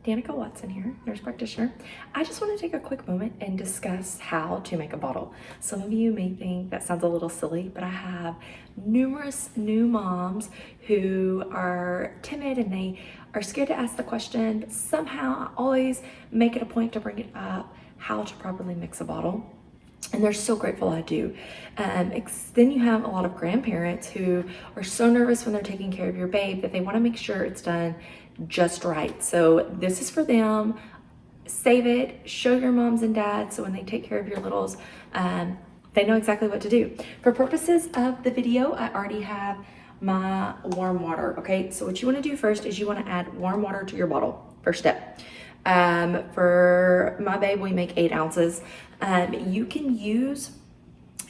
Danika Watson here, nurse practitioner. I just want to take a quick moment and discuss how to make a bottle. Some of you may think that sounds a little silly, but I have numerous new moms who are timid and they are scared to ask the question, but somehow I always make it a point to bring it up, how to properly mix a bottle. And they're so grateful I do. Then you have a lot of grandparents who are so nervous when they're taking care of your babe that they want to make sure it's done just right. So this is for them. Save it, show your moms and dads so when they take care of your littles, they know exactly what to do. For purposes of the video, I already have my warm water, okay? So what you want to do first is you want to add warm water to your bottle, first step. For my babe, we make 8 ounces. You can use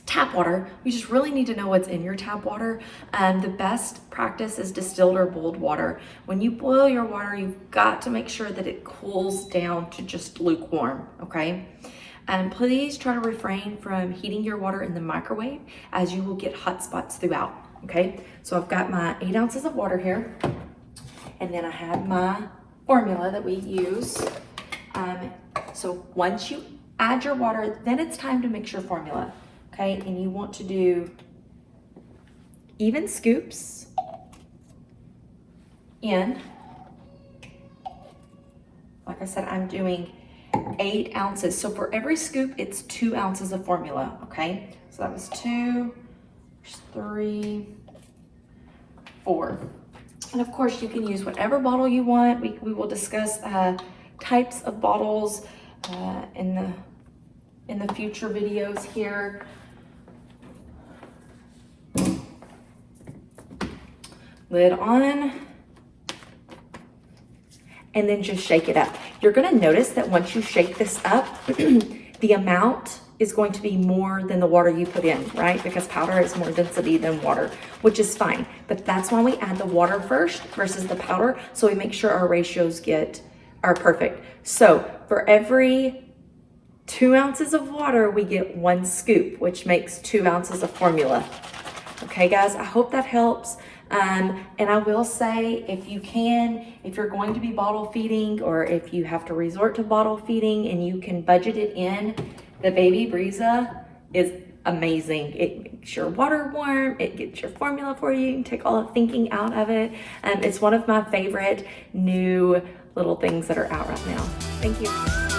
tap water. You just really need to know what's in your tap water. The best practice is distilled or boiled water. When you boil your water, you've got to make sure that it cools down to just lukewarm, okay? Please try to refrain from heating your water in the microwave as you will get hot spots throughout, okay? So I've got my 8 ounces of water here, and then I have my formula that we use. So once you add your water, then it's time to mix your formula, okay? And you want to do even scoops in. Like I said, I'm doing 8 ounces. So for every scoop, it's 2 ounces of formula, okay? So that was 2, 3, 4. And of course, you can use whatever bottle you want. We will discuss types of bottles in the future videos here. Lid on, and then just shake it up. You're gonna notice that once you shake this up, the amount is going to be more than the water you put in, right? Because powder is more density than water, which is fine. But that's why we add the water first versus the powder, so we make sure our ratios are perfect. So for every 2 ounces of water, we get 1 scoop, which makes 2 ounces of formula. Okay, guys, I hope that helps. And I will say, if you're going to be bottle feeding, or if you have to resort to bottle feeding and you can budget it in, the Baby Breeza is amazing. It makes your water warm, it gets your formula for you, you can take all the thinking out of it. It's one of my favorite new little things that are out right now. Thank you.